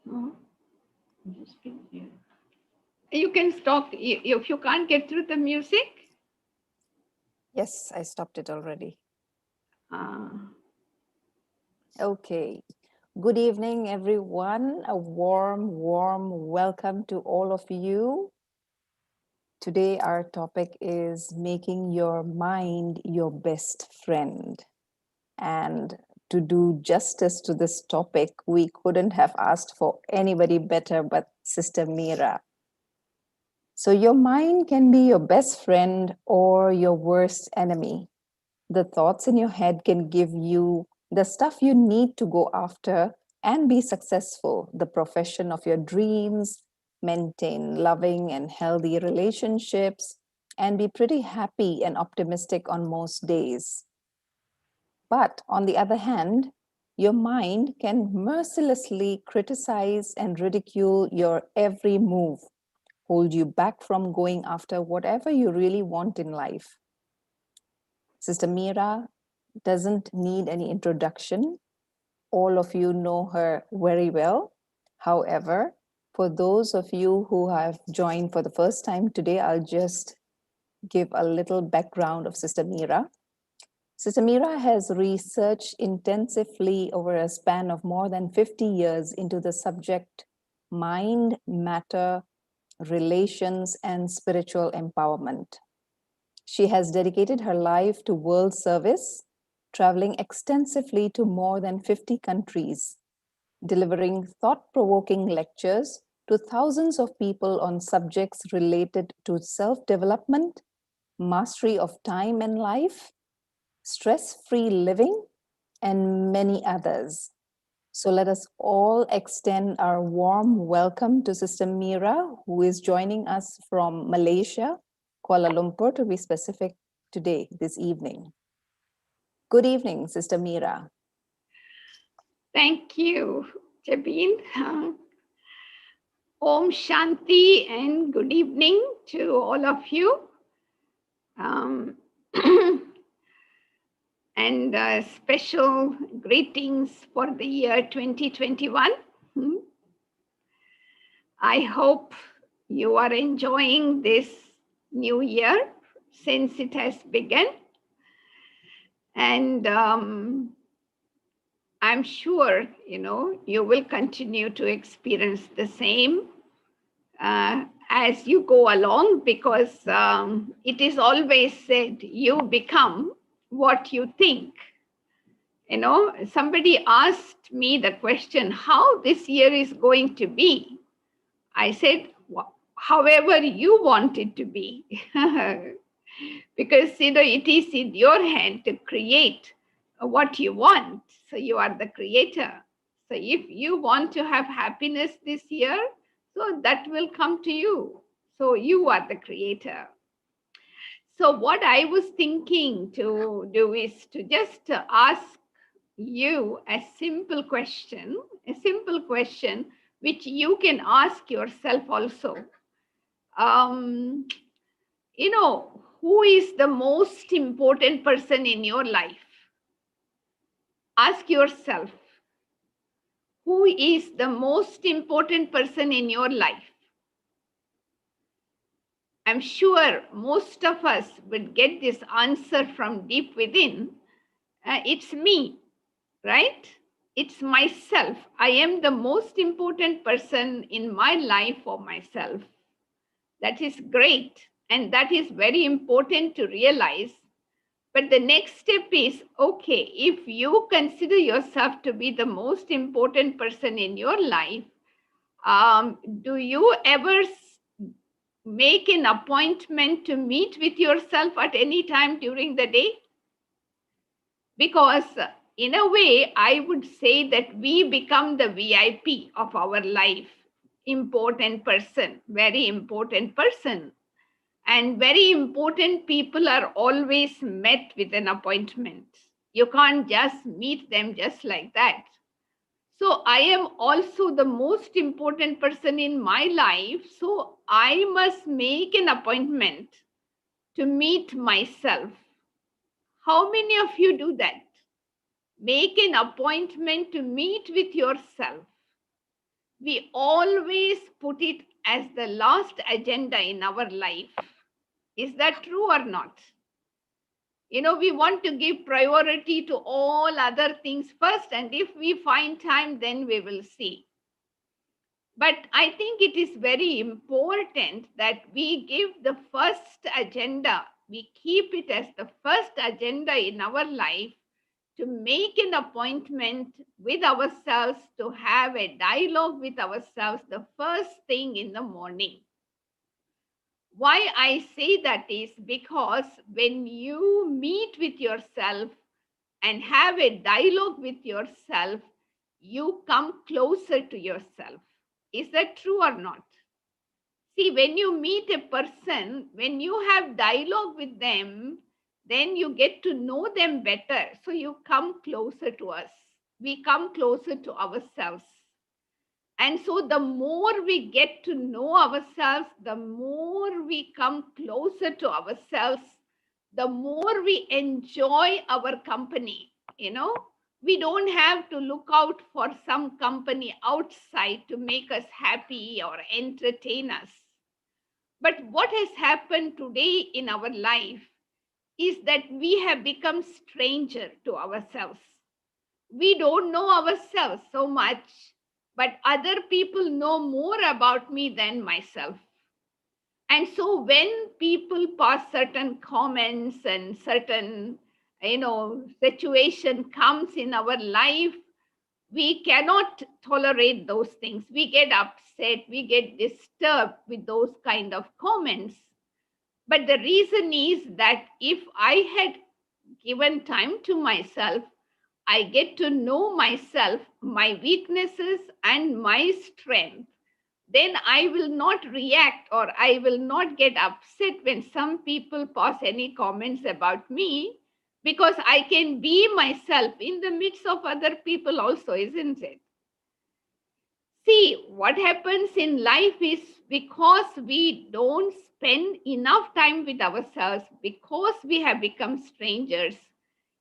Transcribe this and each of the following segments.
Oh, you can stop if you can't get through the music. Yes, I stopped it already. Uh, Okay. Good evening, everyone. A warm welcome to all of you. Today, our topic is making your mind your best friend. And to do justice to this topic, we couldn't have asked for anybody better but Sister Meera. So, your mind can be your best friend or your worst enemy. The thoughts in your head can give you the stuff you need to go after and be successful, the profession of your dreams, maintain loving and healthy relationships, and be pretty happy and optimistic on most days. But on the other hand, your mind can mercilessly criticize and ridicule your every move, hold you back from going after whatever you really want in life. Sister Meera doesn't need any introduction. All of you know her very well. However, for those of you who have joined for the first time today, I'll just give a little background of Sister Meera. Sister Meera has researched intensively over a span of more than 50 years into the subject mind, matter, relations, and spiritual empowerment. She has dedicated her life to world service, traveling extensively to more than 50 countries, delivering thought provoking lectures to thousands of people on subjects related to self development, mastery of time and life, stress free living, and many others. So let us all extend our warm welcome to Sister Meera, who is joining us from Malaysia, Kuala Lumpur to be specific, today, this evening. Good evening, Sister Meera. thank you, Jabin. Om Shanti and good evening to all of you. Um, and special greetings for the year 2021. Hmm. I hope you are enjoying this new year since it has begun. And I'm sure, you will continue to experience the same as you go along because it is always said you become what you think. Somebody asked me the question, how this year is going to be. I said, however you want it to be. Because, it is in your hand to create what you want. So you are the creator. So if you want to have happiness this year, so that will come to you. So you are the creator. So what I was thinking to do is to just ask you a simple question which you can ask yourself also. Um, who is the most important person in your life? Ask yourself, who is the most important person in your life? I'm sure most of us would get this answer from deep within. It's me, right? It's myself. I am the most important person in my life for myself. That is great. And that is very important to realize. But the next step is okay, if you consider yourself to be the most important person in your life, do you ever make an appointment to meet with yourself at any time during the day? Because in a way, I would say that we become the VIP of our life. Important person, very important person. And very important people are always met with an appointment. You can't just meet them just like that. So I am also the most important person in my life. So I must make an appointment to meet myself. How many of you do that? Make an appointment to meet with yourself. we always put it as the last agenda in our life. Is that true or not? We want to give priority to all other things first, and if we find time, then we will see. But I think it is very important that we give the first agenda, we keep it as the first agenda in our life, to make an appointment with ourselves, to have a dialogue with ourselves the first thing in the morning. Why I say that is because when you meet with yourself and have a dialogue with yourself, you come closer to yourself. Is that true or not? See, when you meet a person, when you have dialogue with them, then you get to know them better. So you come closer to us. We come closer to ourselves. And so the more we get to know ourselves, the more we come closer to ourselves, the more we enjoy our company. We don't have to look out for some company outside to make us happy or entertain us. But what has happened today in our life is that we have become stranger to ourselves. We don't know ourselves so much, but other people know more about me than myself. And so when people pass certain comments and certain situation comes in our life, we cannot tolerate those things. We get upset, we get disturbed with those kind of comments. But the reason is that if I had given time to myself, I get to know myself, my weaknesses, and my strength, then I will not react or I will not get upset when some people pass any comments about me, because I can be myself in the midst of other people also, isn't it? See, what happens in life is because we don't spend enough time with ourselves, because we have become strangers,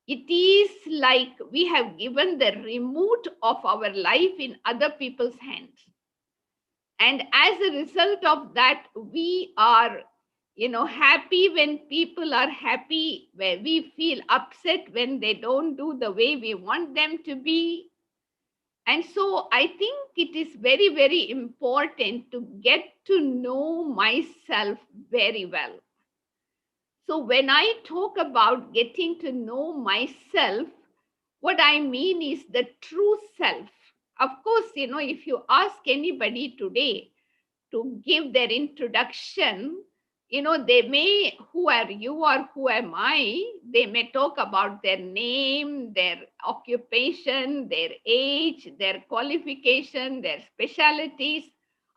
it is like we have given the remote of our life in other people's hands. And as a result of that, we are happy when people are happy, where we feel upset when they don't do the way we want them to be. And so I think it is very, very important to get to know myself very well. So when I talk about getting to know myself, what I mean is the true self. Of course, if you ask anybody today to give their introduction, they may, who are you or who am I? They may talk about their name, their occupation, their age, their qualification, their specialities.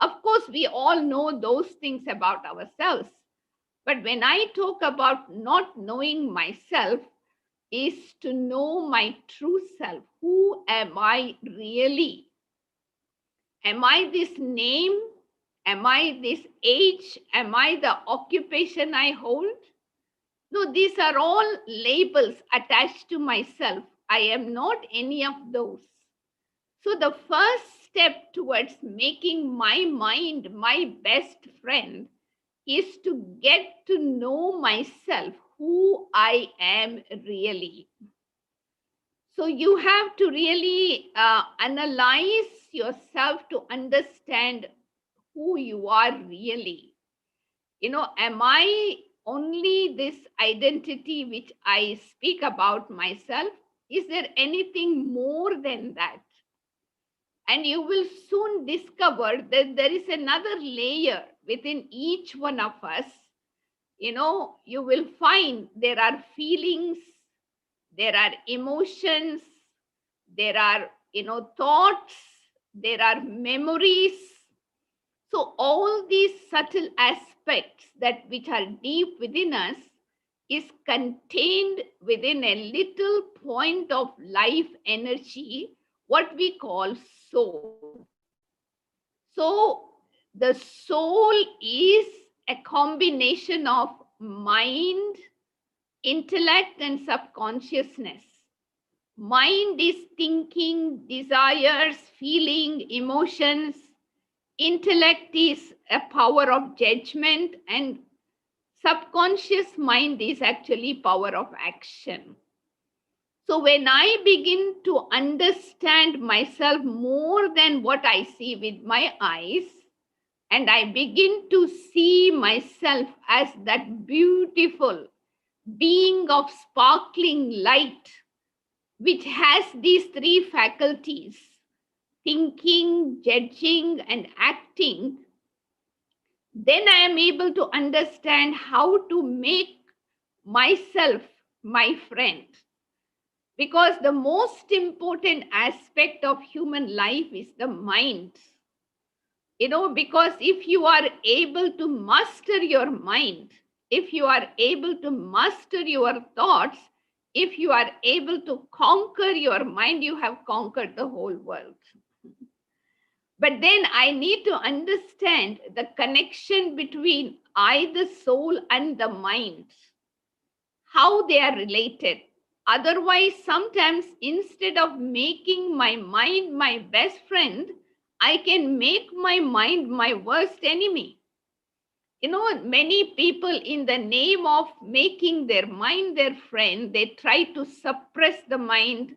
Of course, we all know those things about ourselves. But when I talk about not knowing myself, is to know my true self. Who am I really? Am I this name? Am I this age? Am I the occupation I hold? No, these are all labels attached to myself. I am not any of those. So, the first step towards making my mind my best friend is to get to know myself, who I am really. So you have to really analyze yourself to understand who you are really. Am I only this identity which I speak about myself? Is there anything more than that? And you will soon discover that there is another layer within each one of us. You will find there are feelings, there are emotions, there are thoughts, there are memories. So all these subtle aspects that which are deep within us is contained within a little point of life energy, what we call soul. So the soul is a combination of mind, intellect, and subconsciousness. Mind is thinking, desires, feeling, emotions. Intellect is a power of judgment, and subconscious mind is actually power of action. So when I begin to understand myself more than what I see with my eyes, and I begin to see myself as that beautiful being of sparkling light, which has these three faculties: thinking, judging, and acting, then I am able to understand how to make myself my friend. Because the most important aspect of human life is the mind. Because if you are able to master your mind, if you are able to master your thoughts, if you are able to conquer your mind, you have conquered the whole world. But then I need to understand the connection between I, the soul, and the mind, how they are related. Otherwise, sometimes instead of making my mind my best friend, I can make my mind my worst enemy. Many people, in the name of making their mind their friend, they try to suppress the mind,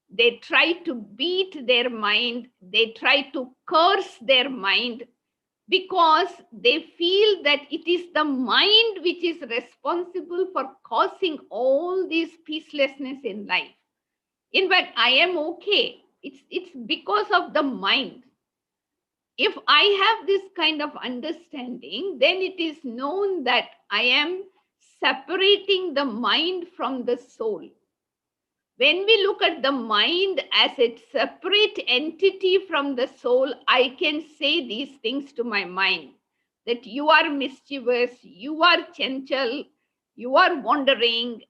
they try to beat their mind, they try to curse their mind, because they feel that it is the mind which is responsible for causing all this peacelessness in life. In fact, I am okay. It's because of the mind. If I have this kind of understanding, then it is known that I am separating the mind from the soul. When we look at the mind as a separate entity from the soul, I can say these things to my mind, that you are mischievous, you are chanchal, you are wandering.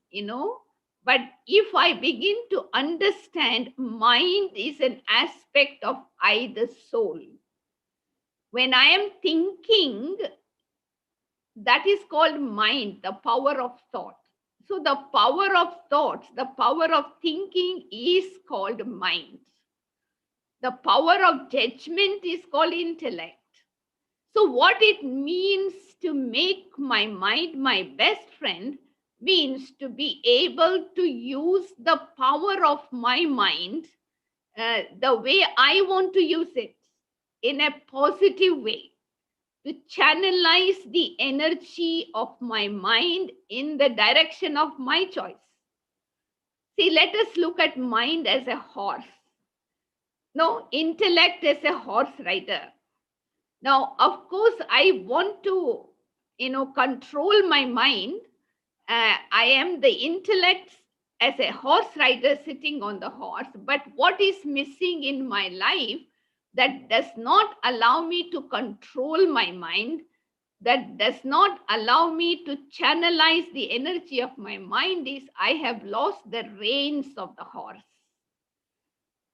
But if I begin to understand mind is an aspect of I, the soul, when I am thinking, that is called mind, the power of thought. So the power of thoughts, the power of thinking is called mind. The power of judgment is called intellect. So what it means to make my mind my best friend means to be able to use the power of my mind the way I want to use it, in a positive way, to channelize the energy of my mind in the direction of my choice. See, let us look at mind as a horse. No, intellect as a horse rider. Now, of course, I want to, control my mind. I am the intellect as a horse rider sitting on the horse. But what is missing in my life that does not allow me to control my mind, that does not allow me to channelize the energy of my mind, is I have lost the reins of the horse.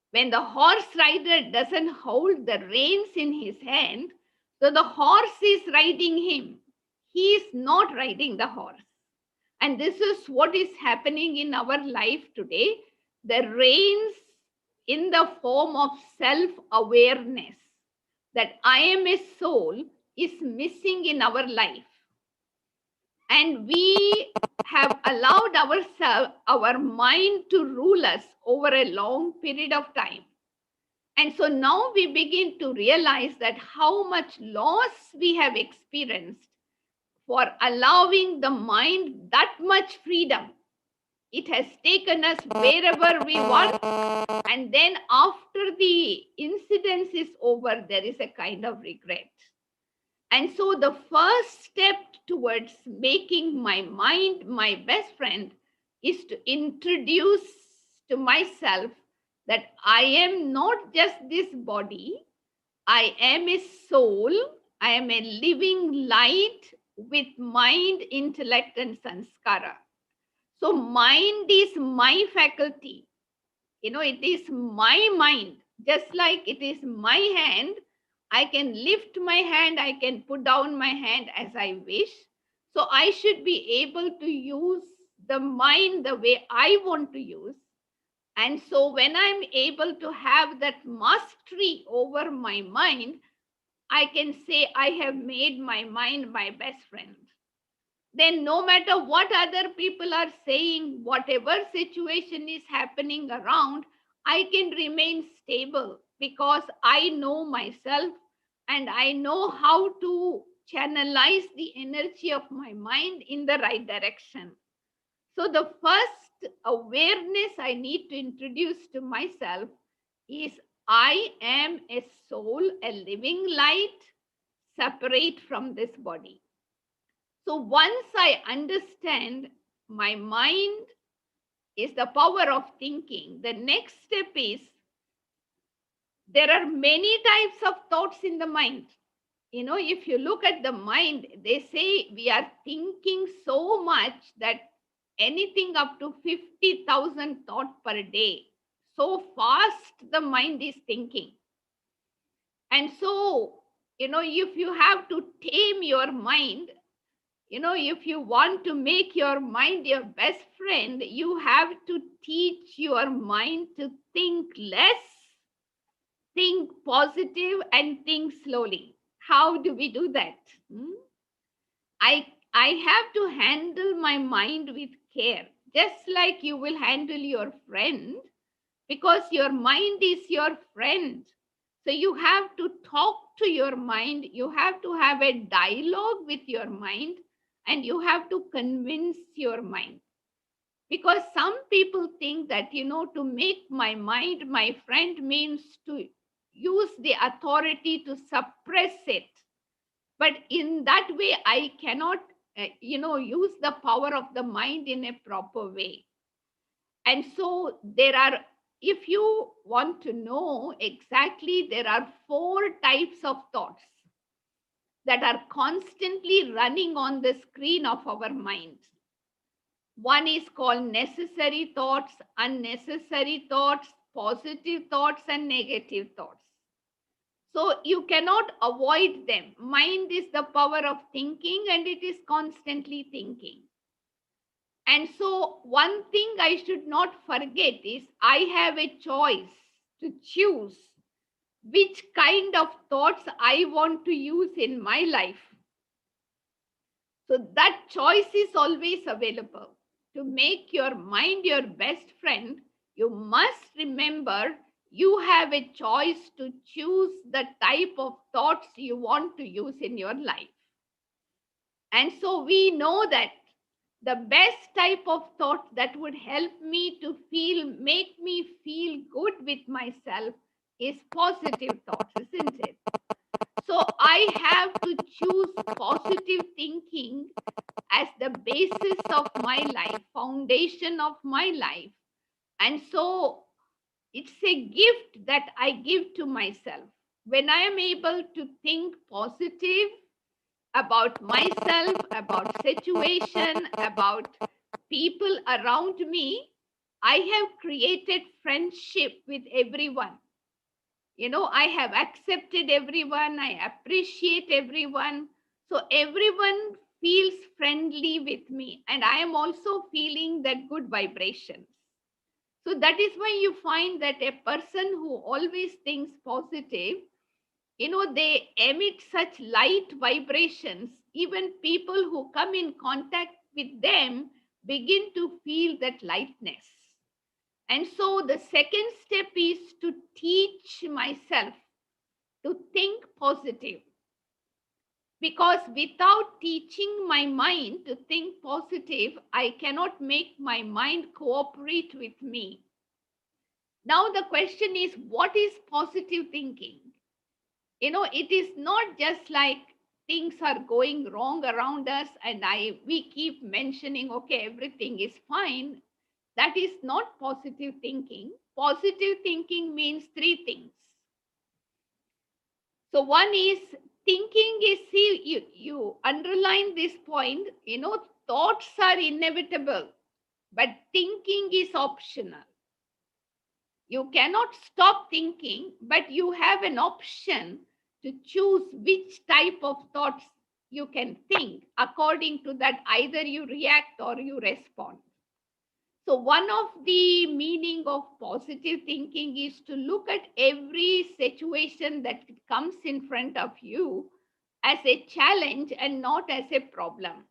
When the horse rider doesn't hold the reins in his hand, so the horse is riding him. He is not riding the horse. And this is what is happening in our life today. The reins in the form of self awareness, that I am a soul, is missing in our life. And we have allowed our mind to rule us over a long period of time. And so now we begin to realize that how much loss we have experienced for allowing the mind that much freedom. It has taken us wherever we want, and then after the incident is over, there is a kind of regret. And so the first step towards making my mind my best friend is to introduce to myself that I am not just this body, I am a soul, I am a living light with mind, intellect, and sanskara. So, mind is my faculty. It is my mind. Just like it is my hand, I can lift my hand, I can put down my hand as I wish. So, I should be able to use the mind the way I want to use. And so, when I'm able to have that mastery over my mind, I can say I have made my mind my best friend. Then no matter what other people are saying, whatever situation is happening around, I can remain stable because I know myself and I know how to channelize the energy of my mind in the right direction. So the first awareness I need to introduce to myself is I am a soul, a living light separate from this body. So once I understand my mind is the power of thinking, the next step is there are many types of thoughts in the mind. You know, if you look at the mind, they say we are thinking so much that anything up to 50,000 thoughts per day. So fast the mind is thinking. And so, if you have to tame your mind, if you want to make your mind your best friend, you have to teach your mind to think less, think positive, and think slowly. How do we do that? Hmm? I have to handle my mind with care, just like you will handle your friend, because your mind is your friend. So you have to talk to your mind, you have to have a dialogue with your mind, and you have to convince your mind. Because some people think that, to make my mind my friend means to use the authority to suppress it. But in that way, I cannot, use the power of the mind in a proper way. And so there are, if you want to know exactly, there are four types of thoughts that are constantly running on the screen of our mind. One is called necessary thoughts, unnecessary thoughts, positive thoughts, and negative thoughts. So you cannot avoid them. Mind is the power of thinking and it is constantly thinking. And so, one thing I should not forget is I have a choice to choose which kind of thoughts I want to use in my life. So, that choice is always available. To make your mind your best friend, you must remember you have a choice to choose the type of thoughts you want to use in your life. And so we know that the best type of thought that would help me to make me feel good with myself is positive thoughts, isn't it? So I have to choose positive thinking as the basis of my life, foundation of my life. And so it's a gift that I give to myself. When I am able to think positive about myself, about situation, about people around me, I have created friendship with everyone. I have accepted everyone, I appreciate everyone. So everyone feels friendly with me, and I am also feeling that good vibrations. So that is why you find that a person who always thinks positive, they emit such light vibrations. Even people who come in contact with them begin to feel that lightness. And so the second step is to teach myself to think positive, because without teaching my mind to think positive, I cannot make my mind cooperate with me. Now the question is, what is positive thinking? It is not just like things are going wrong around us and we keep mentioning, okay, everything is fine. That is not positive thinking. Positive thinking means three things. So one is, thinking is, see, you underline this point, thoughts are inevitable, but thinking is optional. You cannot stop thinking, but you have an option to choose which type of thoughts you can think. According to that, either you react or you respond. So, one of the meaning of positive thinking is to look at every situation that comes in front of you as a challenge and not as a problem.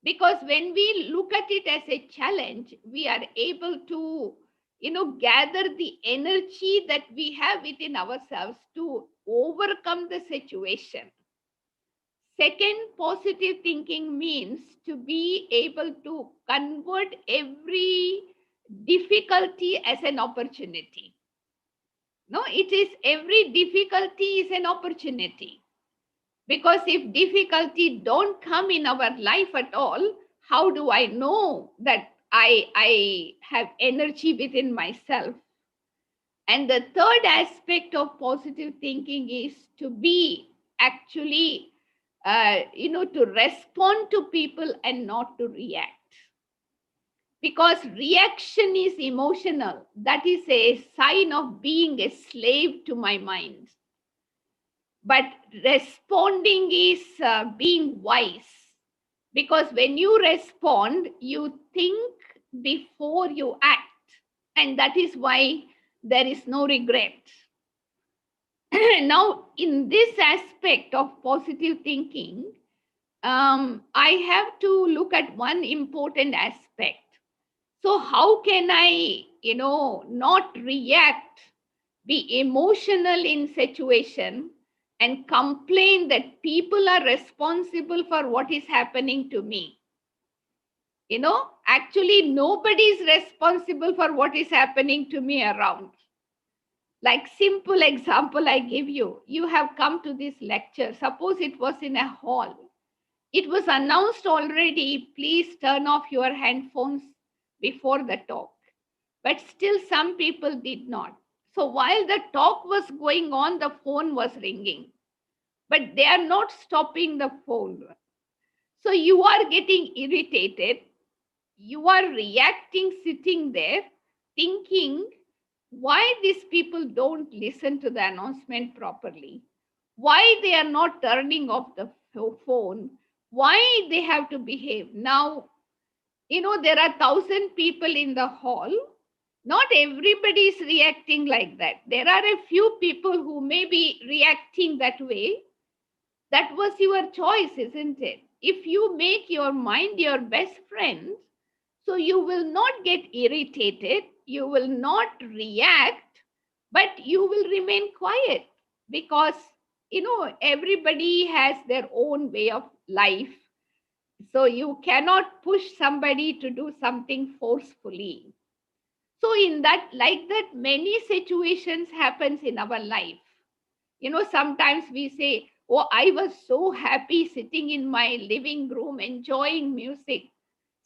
Because when we look at it as a challenge, we are able to, gather the energy that we have within ourselves to overcome the situation. Second, positive thinking means to be able to convert every difficulty as an opportunity. No, it is every difficulty is an opportunity. Because if difficulty don't come in our life at all, how do I know that I have energy within myself? And the third aspect of positive thinking is to be actually, to respond to people and not to react. Because reaction is emotional. That is a sign of being a slave to my mind. But responding is being wise. Because when you respond, you think before you act. And that is why there is no regret. Now, in this aspect of positive thinking, I have to look at one important aspect. So, how can I, not react, be emotional in situation, and complain that people are responsible for what is happening to me? Actually, nobody is responsible for what is happening to me around. Like simple example I give you, you have come to this lecture, suppose it was in a hall, it was announced already, please turn off your handphones before the talk, but still some people did not. So while the talk was going on, the phone was ringing, but they are not stopping the phone. So you are getting irritated, you are reacting sitting there thinking why these people don't listen to the announcement properly, why they are not turning off the phone, why they have to behave. Now, there are 1,000 people in the hall, not everybody is reacting like that. There are a few people who may be reacting that way. That was your choice, isn't it? If you make your mind your best friend, so you will not get irritated, you will not react, but you will remain quiet because, everybody has their own way of life. So you cannot push somebody to do something forcefully. So in that, like that, many situations happens in our life. Sometimes we say, oh, I was so happy sitting in my living room enjoying music.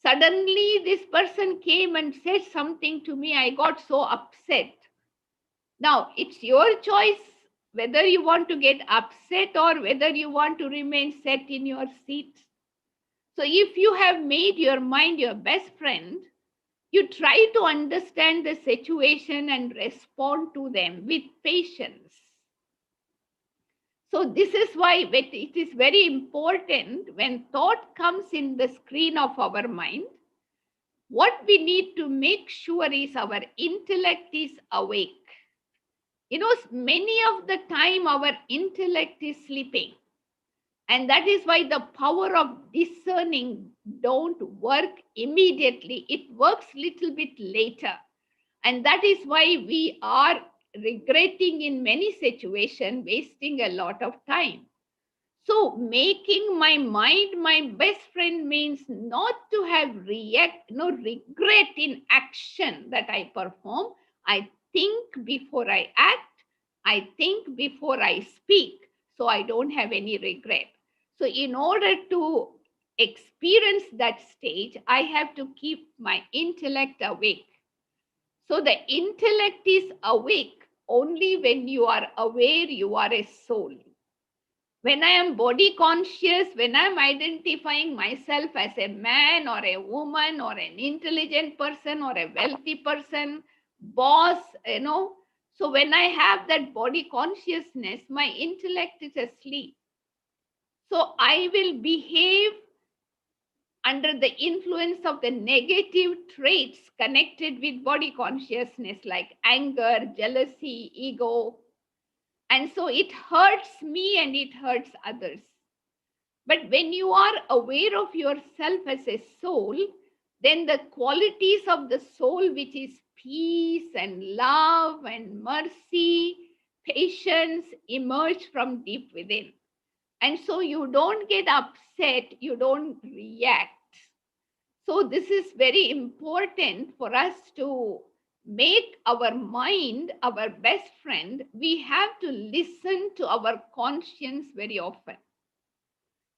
Suddenly, this person came and said something to me. I got so upset. Now, it's your choice whether you want to get upset or whether you want to remain set in your seat. So, if you have made your mind your best friend, you try to understand the situation and respond to them with patience. So, this is why it is very important when thought comes in the screen of our mind, what we need to make sure is our intellect is awake. Many of the time our intellect is sleeping, and that is why the power of discerning don't work immediately, it works little bit later. And that is why we are regretting in many situations, wasting a lot of time. So making my mind my best friend means not to have no regret in action that I perform. I think before I act. I think before I speak. So I don't have any regret. So in order to experience that stage, I have to keep my intellect awake. So the intellect is awake only when you are aware you are a soul. When I am body conscious, when I'm identifying myself as a man or a woman or an intelligent person or a wealthy person, boss, so when I have that body consciousness, my intellect is asleep. So I will behave under the influence of the negative traits connected with body consciousness, like anger, jealousy, ego. And so it hurts me and it hurts others. But when you are aware of yourself as a soul, then the qualities of the soul, which is peace and love and mercy, patience, emerge from deep within. And so you don't get upset, you don't react. So, this is very important for us to make our mind our best friend. We have to listen to our conscience very often,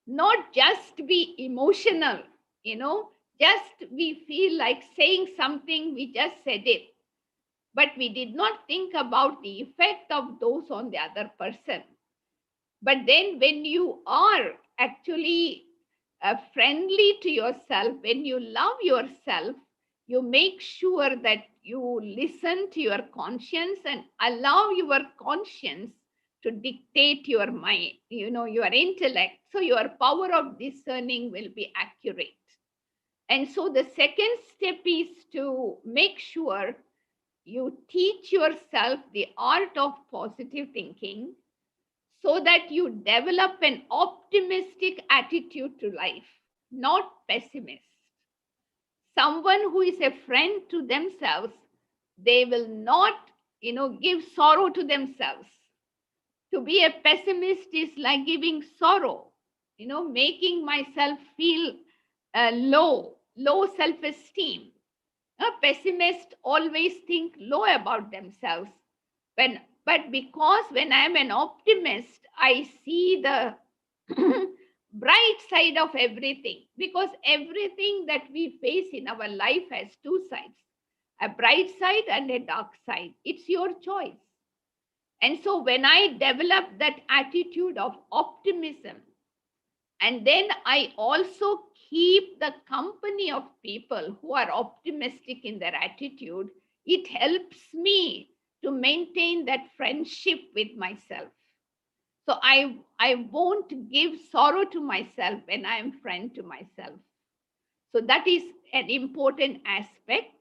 not just be emotional, you know, just we feel like saying something, we just said it, but we did not think about the effect of those on the other person. But then, when you are actually friendly to yourself, when you love yourself, you make sure that you listen to your conscience and allow your conscience to dictate your mind, you know, your intellect. So, your power of discerning will be accurate. And so, the second step is to make sure you teach yourself the art of positive thinking so that you develop an optimistic attitude to life, not pessimist. Someone who is a friend to themselves, they will not, you know, give sorrow to themselves. To be a pessimist is like giving sorrow, you know, making myself feel low self-esteem. A pessimist always think low about themselves. But because when I am an optimist, I see the bright side of everything, because everything that we face in our life has two sides, a bright side and a dark side. It's your choice. And so when I develop that attitude of optimism, and then I also keep the company of people who are optimistic in their attitude, it helps me to maintain that friendship with myself. So I won't give sorrow to myself when I am friend to myself. So that is an important aspect.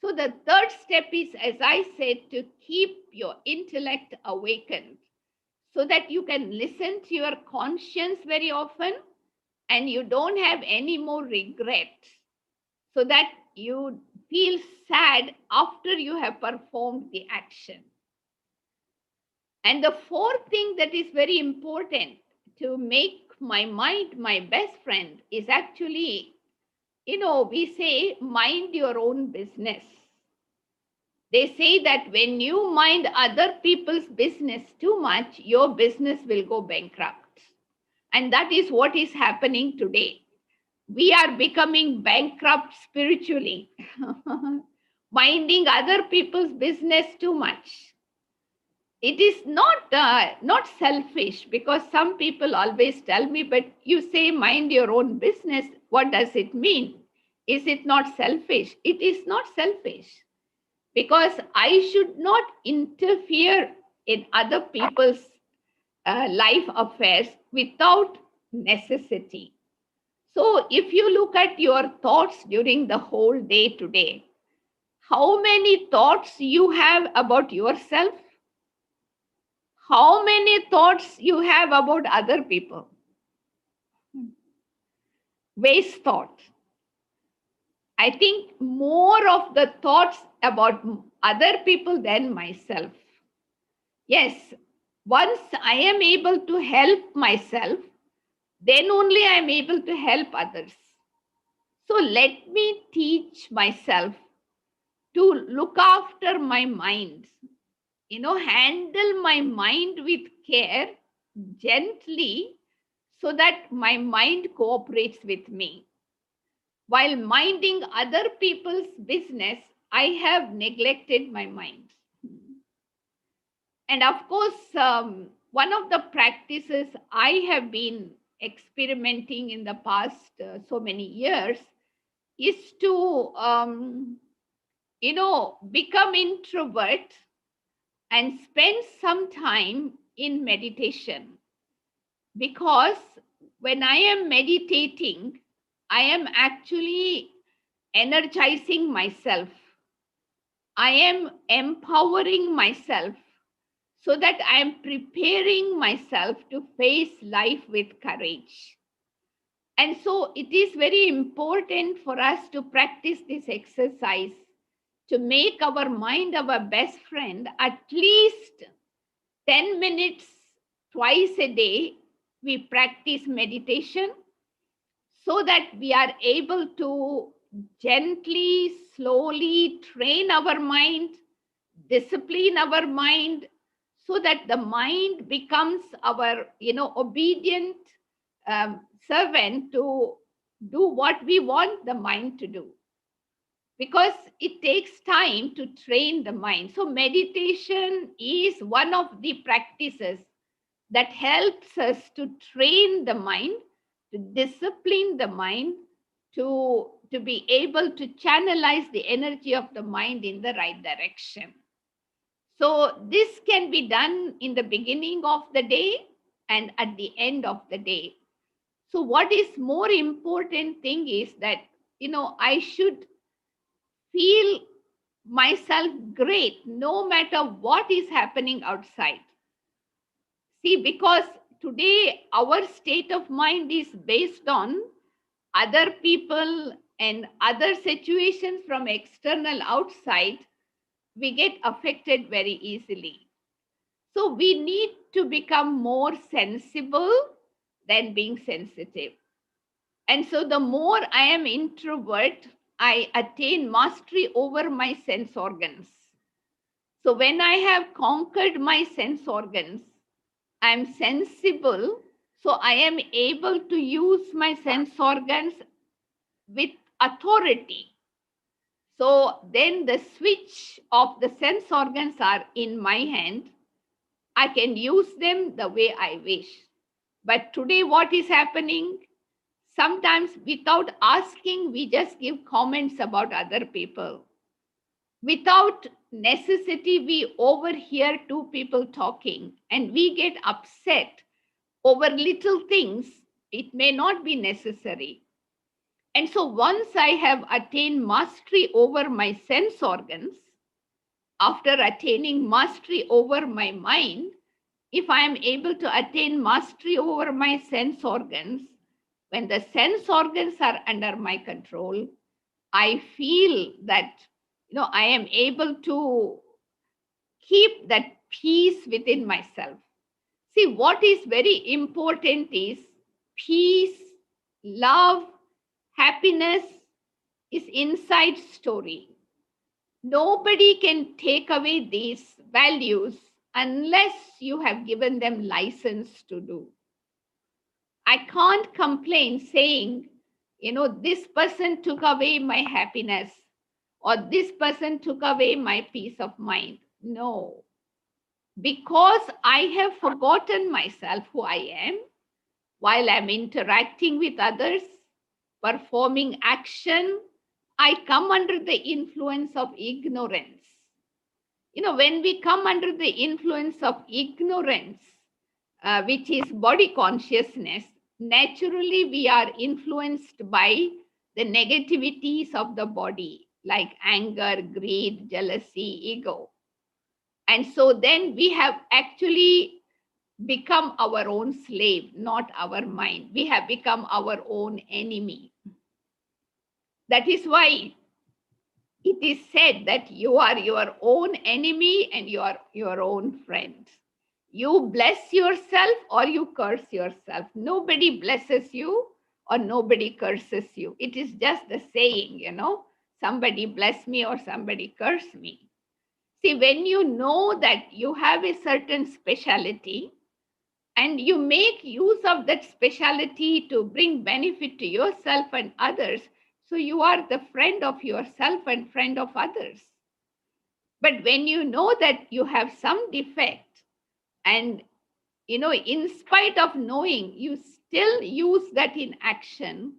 So the third step is, as I said, to keep your intellect awakened so that you can listen to your conscience very often and you don't have any more regret, so that you feel sad after you have performed the action. And the fourth thing that is very important to make my mind my best friend is actually, you know, we say mind your own business. They say that when you mind other people's business too much, your business will go bankrupt. And that is what is happening today. We are becoming bankrupt spiritually, minding other people's business too much. It is not selfish, because some people always tell me, but you say mind your own business, what does it mean? Is it not selfish? It is not selfish, because I should not interfere in other people's life affairs without necessity. So, if you look at your thoughts during the whole day today, how many thoughts you have about yourself? How many thoughts you have about other people? Waste thought. I think more of the thoughts about other people than myself. Yes, once I am able to help myself, then only I am able to help others. So let me teach myself to look after my mind, you know, handle my mind with care, gently, so that my mind cooperates with me. While minding other people's business, I have neglected my mind. And of course, one of the practices I have been experimenting in the past so many years is to, you know, become introvert and spend some time in meditation. Because when I am meditating, I am actually energizing myself. I am empowering myself so that I am preparing myself to face life with courage. And so it is very important for us to practice this exercise to make our mind our best friend at least 10 minutes twice a day. We practice meditation so that we are able to gently, slowly train our mind, discipline our mind, so that the mind becomes our, obedient servant to do what we want the mind to do. Because it takes time to train the mind. So, meditation is one of the practices that helps us to train the mind, to discipline the mind, to be able to channelize the energy of the mind in the right direction. So, this can be done in the beginning of the day and at the end of the day. So, what is more important thing is that, I should feel myself great no matter what is happening outside. See, because today our state of mind is based on other people and other situations from external outside, we get affected very easily. So we need to become more sensible than being sensitive. And so the more I am introvert, I attain mastery over my sense organs. So when I have conquered my sense organs, I am sensible. So I am able to use my sense organs with authority. So then the switch of the sense organs are in my hand. I can use them the way I wish. But today, what is happening? Sometimes, without asking, we just give comments about other people. Without necessity, we overhear two people talking and we get upset over little things. It may not be necessary. And so, once I have attained mastery over my sense organs, after attaining mastery over my mind, if I am able to attain mastery over my sense organs, when the sense organs are under my control, I feel that I am able to keep that peace within myself. See, what is very important is peace, love, happiness is inside story. Nobody can take away these values unless you have given them license to do. I can't complain saying, this person took away my happiness or this person took away my peace of mind. No, because I have forgotten myself who I am while I'm interacting with others, performing action, I come under the influence of ignorance. When we come under the influence of ignorance, which is body consciousness, naturally we are influenced by the negativities of the body, like anger, greed, jealousy, ego. And so then we have actually become our own slave, not our mind. We have become our own enemy. That is why it is said that you are your own enemy and you are your own friend. You bless yourself or you curse yourself. Nobody blesses you or nobody curses you. It is just the saying, somebody bless me or somebody curse me. See, when you know that you have a certain speciality and you make use of that speciality to bring benefit to yourself and others, so you are the friend of yourself and friend of others. But when you know that you have some defect and in spite of knowing, you still use that in action,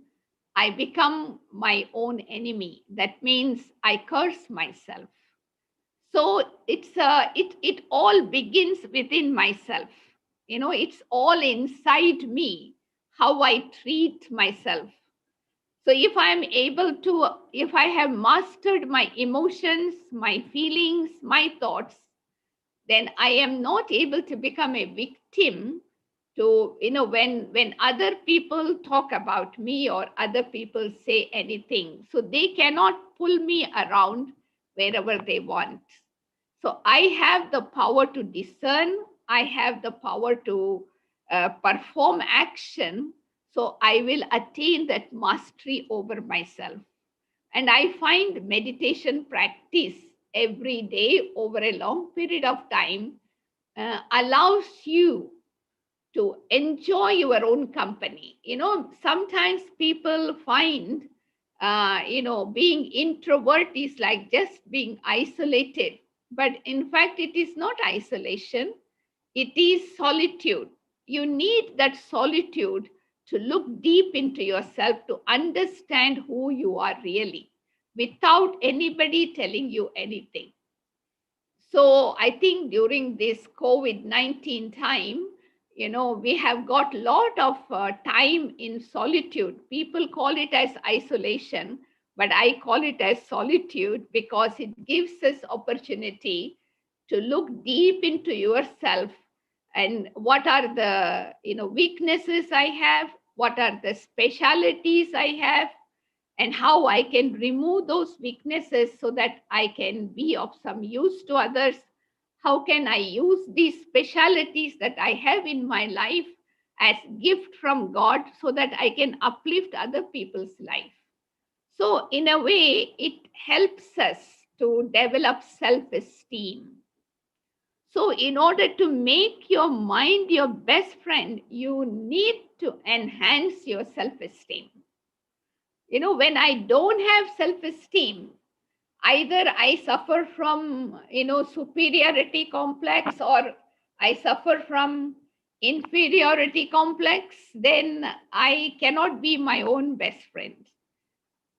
I become my own enemy. That means I curse myself. So it all begins within myself. It's all inside me, how I treat myself. So if I have mastered my emotions, my feelings, my thoughts, then I am not able to become a victim to, when other people talk about me or other people say anything. So they cannot pull me around wherever they want. So I have the power to discern, I have the power to perform action. So I will attain that mastery over myself. And I find meditation practice every day over a long period of time allows you to enjoy your own company. Sometimes people find, being introvert is like just being isolated. But in fact, it is not isolation, it is solitude. You need that solitude to look deep into yourself, to understand who you are really, without anybody telling you anything. So I think during this COVID-19 time, we have got lot of time in solitude. People call it as isolation, but I call it as solitude because it gives us opportunity to look deep into yourself, and what are the weaknesses I have, what are the specialities I have, and how I can remove those weaknesses so that I can be of some use to others. How can I use these specialities that I have in my life as gift from God so that I can uplift other people's life? So in a way, it helps us to develop self-esteem. So in order to make your mind your best friend, you need to enhance your self-esteem. When I don't have self esteem, either I suffer from superiority complex, or I suffer from inferiority complex, then I cannot be my own best friend.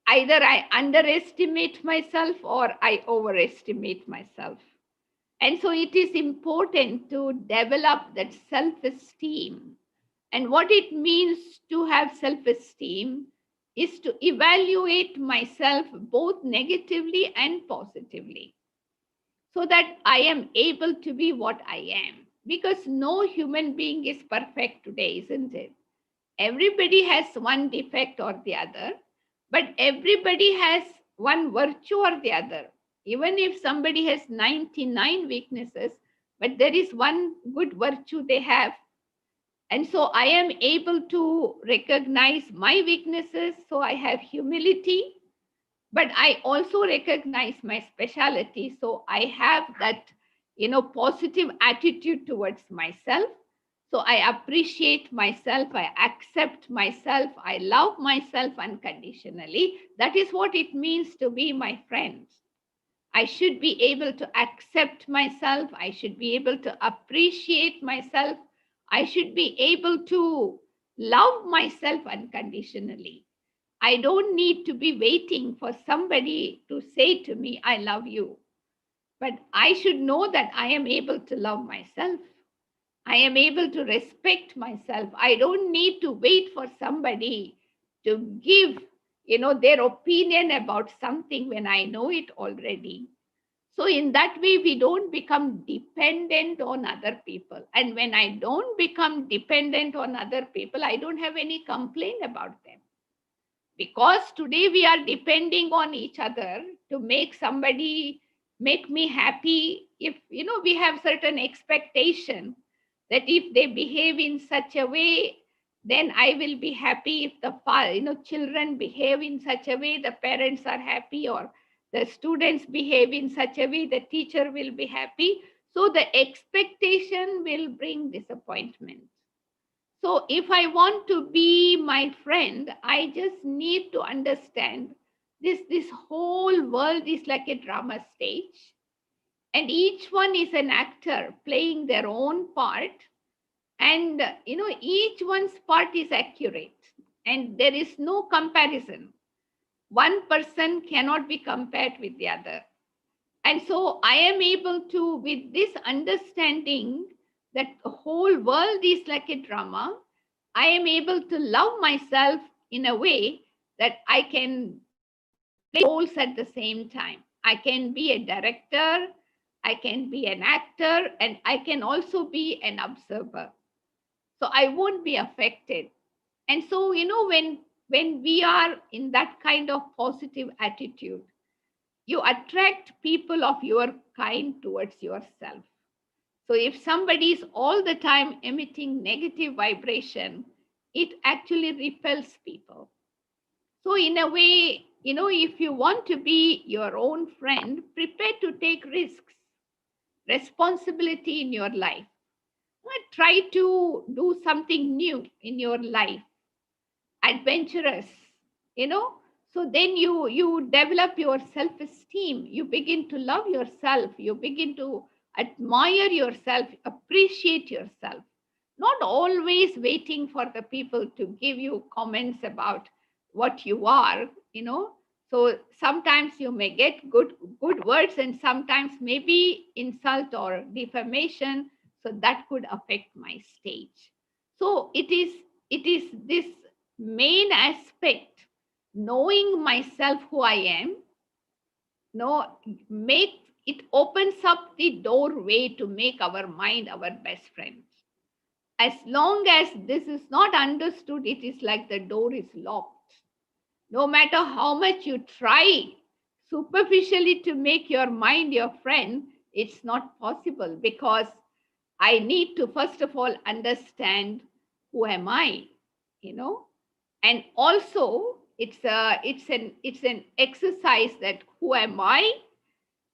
Either I underestimate myself or I overestimate myself. And so it is important to develop that self esteem. And what it means to have self esteem is to evaluate myself both negatively and positively, so that I am able to be what I am. Because no human being is perfect today, isn't it? Everybody has one defect or the other, but everybody has one virtue or the other. Even if somebody has 99 weaknesses, but there is one good virtue they have. And so I am able to recognize my weaknesses, so I have humility, but I also recognize my specialty, so I have that positive attitude towards myself. So I appreciate myself, I accept myself, I love myself unconditionally. That is what it means to be my friend. I should be able to accept myself, I should be able to appreciate myself, I should be able to love myself unconditionally. I don't need to be waiting for somebody to say to me, I love you. But I should know that I am able to love myself. I am able to respect myself. I don't need to wait for somebody to give, their opinion about something when I know it already. So in that way, we don't become dependent on other people. And when I don't become dependent on other people, I don't have any complaint about them, because today we are depending on each other to make somebody make me happy. If we have certain expectation that if they behave in such a way, then I will be happy. If the children behave in such a way, the parents are happy, or the students behave in such a way, the teacher will be happy. So the expectation will bring disappointment. So if I want to be my friend, I just need to understand this whole world is like a drama stage, and each one is an actor playing their own part, and each one's part is accurate, and there is no comparison. One person cannot be compared with the other. And so I am able to, with this understanding that the whole world is like a drama, I am able to love myself in a way that I can play roles at the same time. I can be a director, I can be an actor, and I can also be an observer. So I won't be affected. And so, when we are in that kind of positive attitude, you attract people of your kind towards yourself. So if somebody is all the time emitting negative vibration, it actually repels people. So, in a way, if you want to be your own friend, prepare to take risks, responsibility in your life. Try to do something new in your life, adventurous, you know. So then you develop your self esteem, you begin to love yourself, you begin to admire yourself, appreciate yourself, not always waiting for the people to give you comments about what you are, so sometimes you may get good words, and sometimes maybe insult or defamation, so that could affect my stage. So it is this main aspect, knowing myself who I am, no, make it opens up the doorway to make our mind our best friend. As long as this is not understood, it is like the door is locked. No matter how much you try superficially to make your mind your friend, it's not possible, because I need to first of all understand who am I, you know, and also it's an exercise that who am I,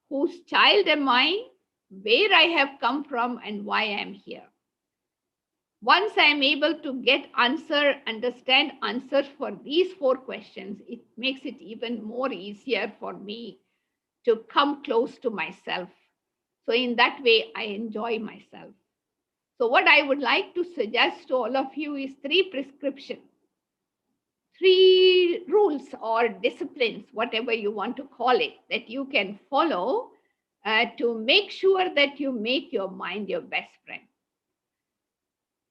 whose child am I, where I have come from, and why I am here. Once I am able to understand answers for these four questions, it makes it even more easier for me to come close to myself. So in that way, I enjoy myself. So what I would like to suggest to all of you is three rules or disciplines, whatever you want to call it, that you can follow to make sure that you make your mind your best friend.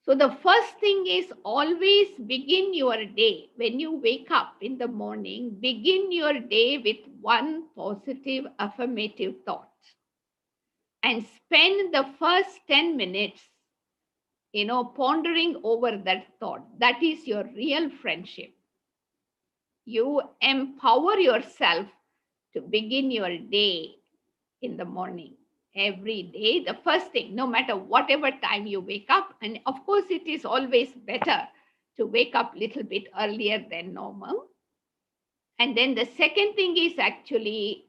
So, the first thing is always begin your day. When you wake up in the morning, begin your day with one positive affirmative thought and spend the first 10 minutes, pondering over that thought. That is your real friendship. You empower yourself to begin your day in the morning. Every day, the first thing, no matter whatever time you wake up, and of course, it is always better to wake up a little bit earlier than normal. And then the second thing is actually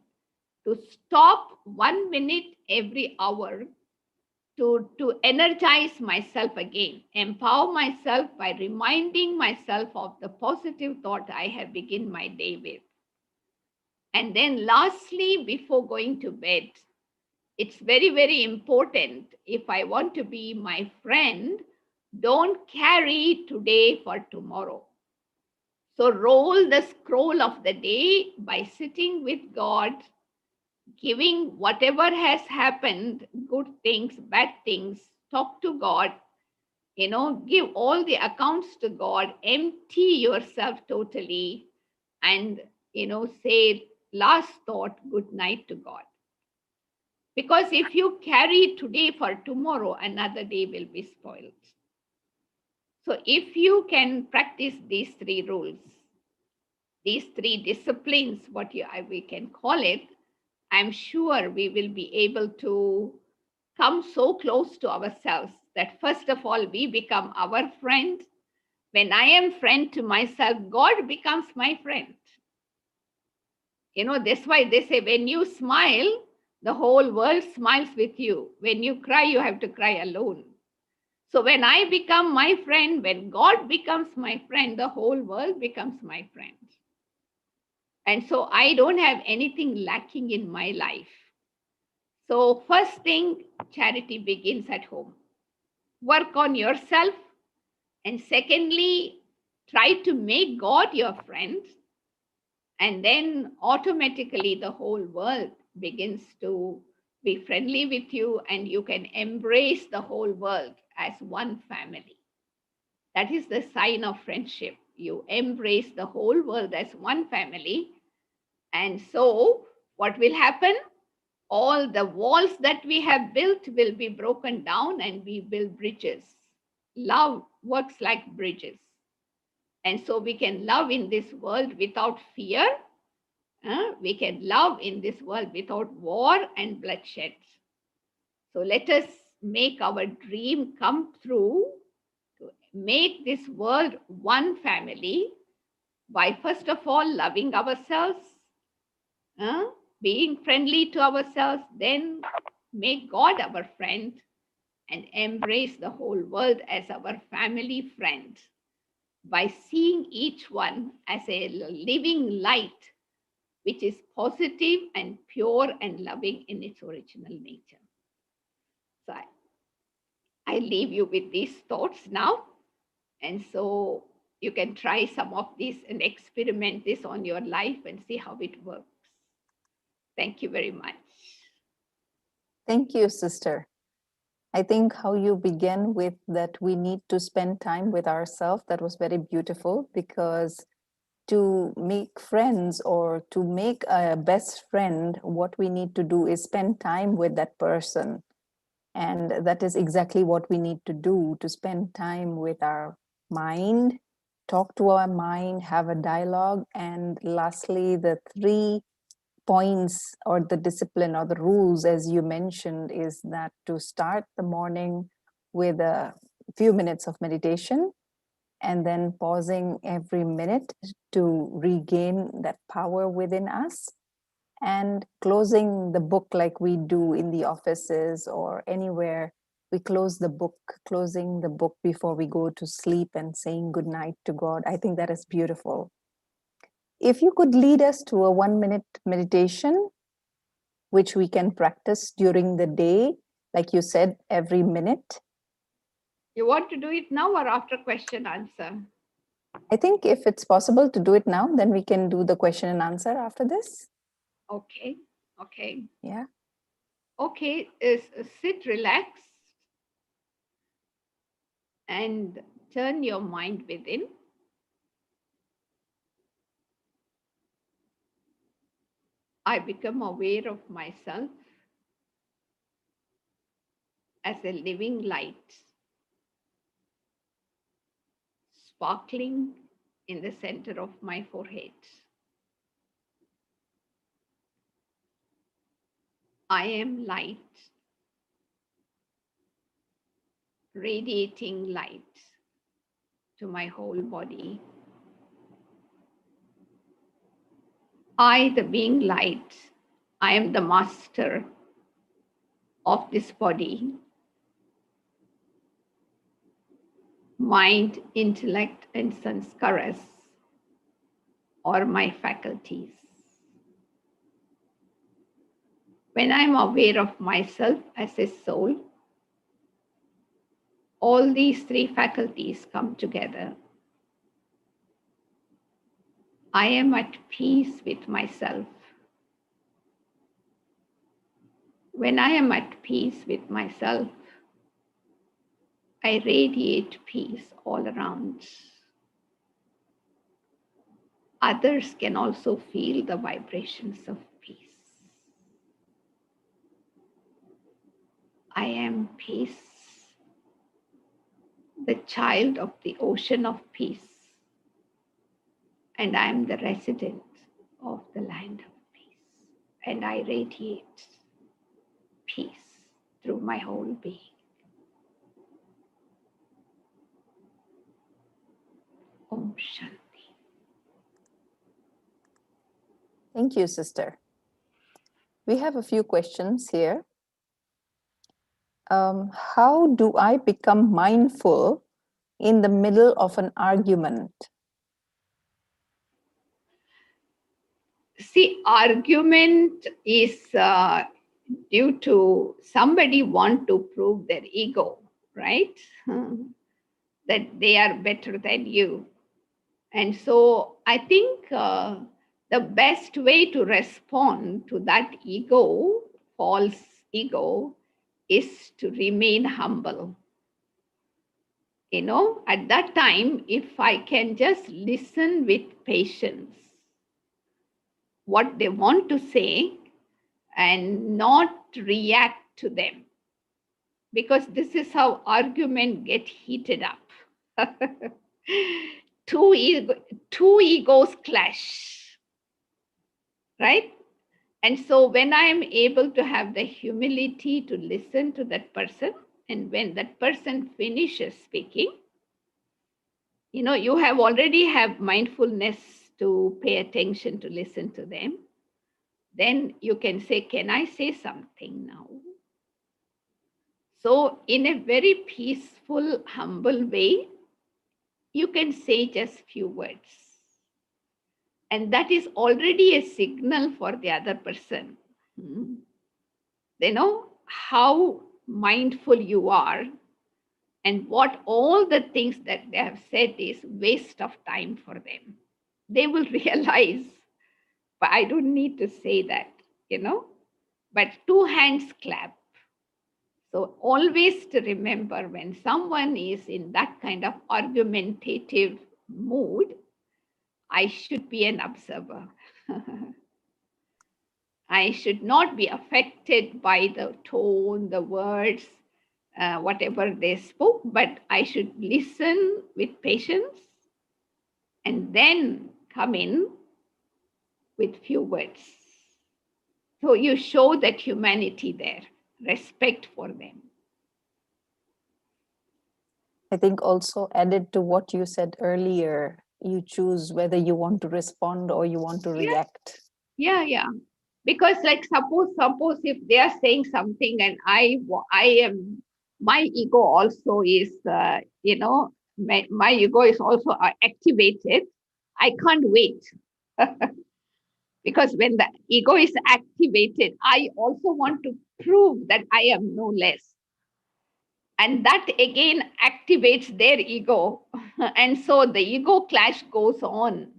to stop 1 minute every hour to energize myself again, empower myself by reminding myself of the positive thought I have begun my day with. And then lastly, before going to bed, it's very, very important. If I want to be my friend, don't carry today for tomorrow. So roll the scroll of the day by sitting with God, giving whatever has happened, good things, bad things, talk to God, give all the accounts to God, empty yourself totally, and, say last thought, good night to God. Because if you carry today for tomorrow, another day will be spoiled. So if you can practice these three rules, these three disciplines, we can call it, I'm sure we will be able to come so close to ourselves that first of all, we become our friend. When I am friend to myself, God becomes my friend. That's why they say when you smile, the whole world smiles with you. When you cry, you have to cry alone. So when I become my friend, when God becomes my friend, the whole world becomes my friend. And so I don't have anything lacking in my life. So, first thing, charity begins at home. Work on yourself. And secondly, try to make God your friend. And then automatically the whole world begins to be friendly with you, and you can embrace the whole world as one family. That is the sign of friendship. You embrace the whole world as one family. And so, what will happen? All the walls that we have built will be broken down and we build bridges. Love works like bridges. And so, we can love in this world without fear. We can love in this world without war and bloodshed. So, let us make our dream come true to make this world one family by first of all loving ourselves, uh, being friendly to ourselves, then make God our friend and embrace the whole world as our family friend by seeing each one as a living light which is positive and pure and loving in its original nature. So I leave you with these thoughts now. And so you can try some of these and experiment this on your life and see how it works. Thank you very much. Thank you, sister. I think how you began with that we need to spend time with ourselves, that was very beautiful, because to make friends or to make a best friend, what we need to do is spend time with that person. And that is exactly what we need to do, to spend time with our mind, talk to our mind, have a dialogue. And lastly, the 3 points or the discipline or the rules, as you mentioned, is that to start the morning with a few minutes of meditation and then pausing every minute to regain that power within us, and closing the book like we do in the offices or anywhere. We close the book, closing the book before we go to sleep and saying good night to God. I think that is beautiful. If you could lead us to a 1 minute meditation, which we can practice during the day, like you said, every minute. You want to do it now or after question answer? I think if it's possible to do it now, then we can do the question and answer after this. Okay. Okay. Yeah. Okay. Is sit, relax, and turn your mind within. I become aware of myself as a living light, sparkling in the center of my forehead. I am light, radiating light to my whole body. I, the being light, I am the master of this body, mind, intellect, and sanskaras, or my faculties. When I'm aware of myself as a soul, all these 3 faculties come together. I am at peace with myself. When I am at peace with myself, I radiate peace all around. Others can also feel the vibrations of peace. I am peace, the child of the ocean of peace, and I am the resident of the land of peace, and I radiate peace through my whole being. Om Shanti. Thank you, sister. We have a few questions here. How do I become mindful in the middle of an argument? See, argument is due to somebody want to prove their ego, right? That they are better than you. And so I think the best way to respond to that ego, false ego, is to remain humble, At that time, if I can just listen with patience what they want to say and not react to them, because this is how argument get heated up. two, ego, two egos clash, right? And so when I am able to have the humility to listen to that person, and when that person finishes speaking, you have already have mindfulness to pay attention to listen to them, then you can say, can I say something now? So in a very peaceful, humble way, you can say just few words, and that is already a signal for the other person. Hmm. They know how mindful you are, and what all the things that they have said is waste of time for them. They will realize, but I don't need to say that, you know but two hands clap. So always to remember, when someone is in that kind of argumentative mood, I should be an observer. I should not be affected by the tone, the words, whatever they spoke, but I should listen with patience and then come in with few words. So you show that humanity there, respect for them. I think also added to what you said earlier, you choose whether you want to respond or you want to Yeah, react. yeah. Because like suppose if they are saying something and I am, my ego also is my ego is also activated. I can't wait. Because when the ego is activated, I also want to prove that I am no less, and that again activates their ego. And so the ego clash goes on,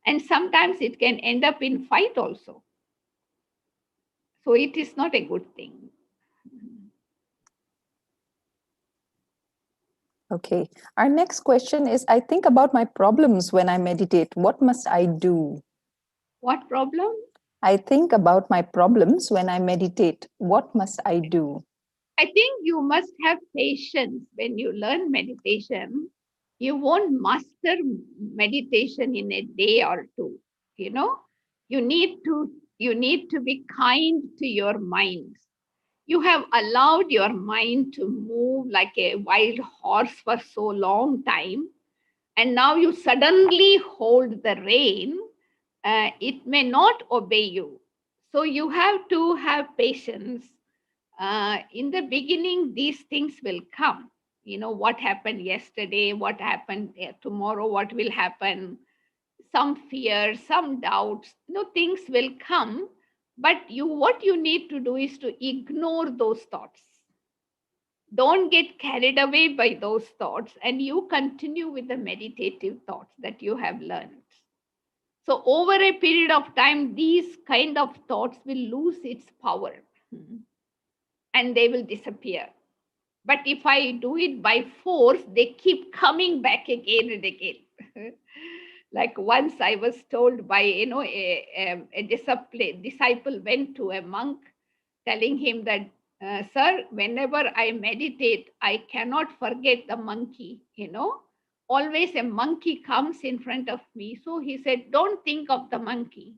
and sometimes it can end up in fight also. So it is not a good thing. Okay. Our next question is, I think about my problems when I meditate. What must I do? What problem? I think about my problems when I meditate. What must I do? I think you must have patience when you learn meditation. You won't master meditation in a day or two. You know, you need to be kind to your mind. You have allowed your mind to move like a wild horse for so long time, and now you suddenly hold the rein. It may not obey you. So you have to have patience. In the beginning, these things will come. What happened yesterday, what happened tomorrow, what will happen, some fear, some doubts, things will come. But what you need to do is to ignore those thoughts. Don't get carried away by those thoughts, and you continue with the meditative thoughts that you have learned. So over a period of time, these kind of thoughts will lose its power. Mhm. And they will disappear. But if I do it by force, they keep coming back again and again. Like once I was told by a disciple went to a monk, telling him that, sir, whenever I meditate, I cannot forget the monkey. Always a monkey comes in front of me. So he said, don't think of the monkey.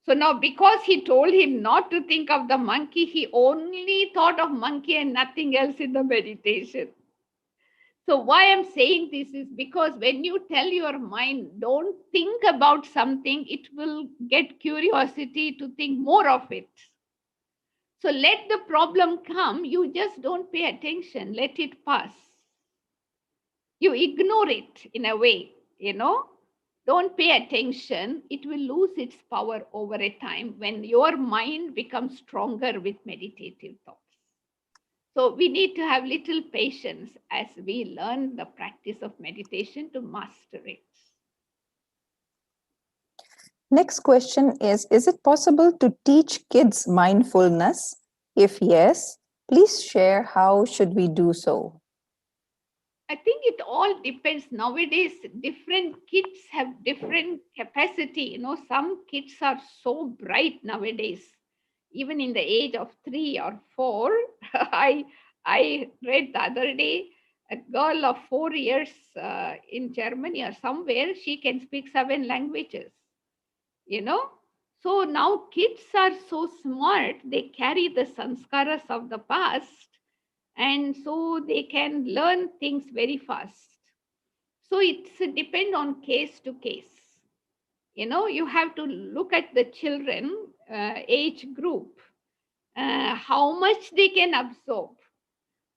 So now, because he told him not to think of the monkey, he only thought of monkey and nothing else in the meditation. So why I'm saying this is because when you tell your mind, don't think about something, it will get curiosity to think more of it. So let the problem come, you just don't pay attention, let it pass. You ignore it in a way, don't pay attention. It will lose its power over a time when your mind becomes stronger with meditative thoughts. So we need to have little patience as we learn the practice of meditation to master it. Next question is it possible to teach kids mindfulness? If yes, please share how should we do so? I think it all depends. Nowadays, different kids have different capacity. Some kids are so bright nowadays. Even in the age of 3 or 4, I I read the other day a girl of 4 years in Germany or somewhere. She can speak 7 languages. You know. So now kids are so smart. They carry the sanskaras of the past, and so they can learn things very fast. So it's a depend on case to case. You have to look at the children age group, how much they can absorb.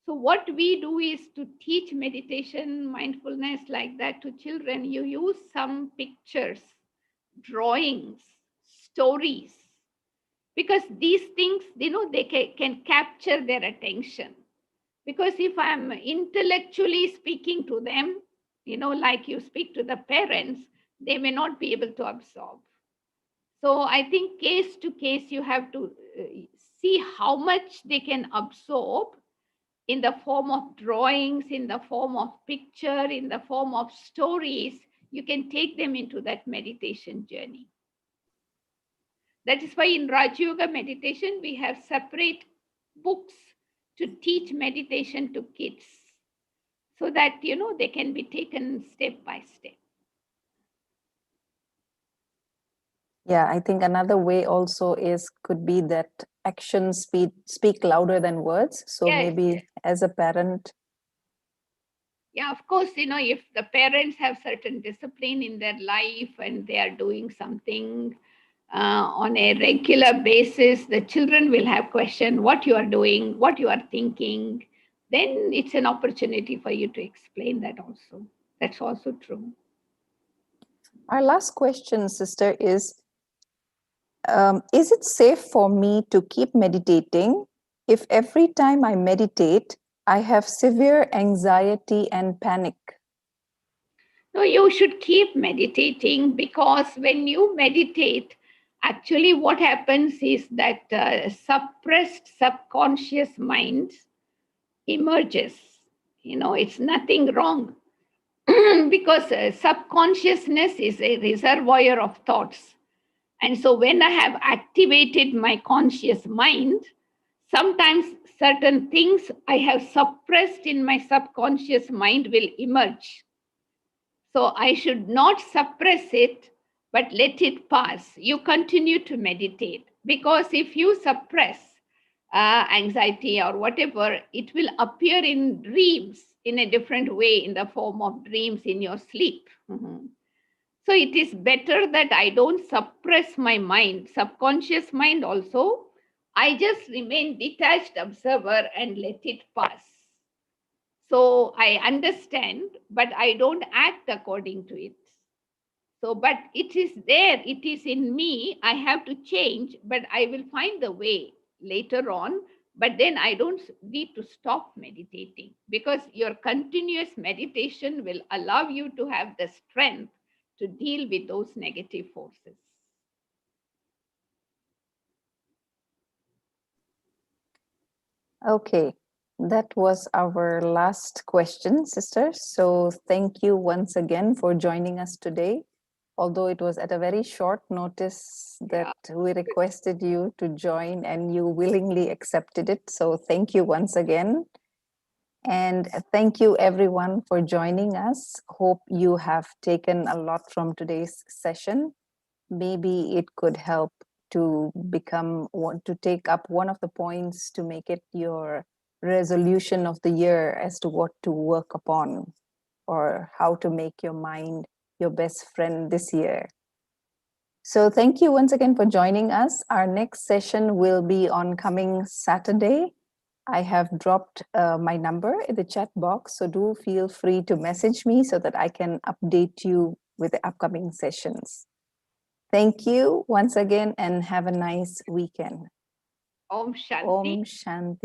So what we do is to teach meditation, mindfulness like that to children. You use some pictures, drawings, stories, because these things, they can capture their attention. Because if I'm intellectually speaking to them, like you speak to the parents, they may not be able to absorb. So I think case to case, you have to see how much they can absorb in the form of drawings, in the form of picture, in the form of stories. You can take them into that meditation journey. That is why in Raj Yoga meditation, we have separate books to teach meditation to kids, so that they can be taken step by step. Yeah, I think another way also is could be that actions speak louder than words. So Yes, maybe as a parent, yeah, of course, if the parents have certain discipline in their life and they are doing something on a regular basis, the children will have question what you are doing, what you are thinking. Then it's an opportunity for you to explain that also. That's also true. our last question, sister, is it safe for me to keep meditating if every time I meditate, I have severe anxiety and panic? No, you should keep meditating, because when you meditate, actually what happens is that suppressed subconscious mind emerges. It's nothing wrong. Because subconsciousness is a reservoir of thoughts. And so when I have activated my conscious mind, sometimes certain things I have suppressed in my subconscious mind will emerge. So I should not suppress it, but let it pass. You continue to meditate, because if you suppress anxiety or whatever, it will appear in dreams in a different way, in the form of dreams in your sleep. Mhm. So it is better that I don't suppress my mind, subconscious mind also. I just remain detached observer and let it pass. So I understand, but I don't act according to it. So, but it is there, it is in me. I have to change, but I will find the way later on. But then I don't need to stop meditating, because your continuous meditation will allow you to have the strength to deal with those negative forces. Okay, that was our last question, sister. So thank you once again for joining us today. Although it was at a very short notice that Yeah. we requested you to join and you willingly accepted it. So thank you once again. And thank you everyone for joining us. Hope you have taken a lot from today's session. Maybe it could help to to take up one of the points to make it your resolution of the year as to what to work upon or how to make your mind your best friend this year. So thank you once again for joining us. Our next session will be on coming Saturday. I have dropped my number in the chat box, so do feel free to message me so that I can update you with the upcoming sessions. Thank you once again and have a nice weekend. Om Om Shanti. Shanti.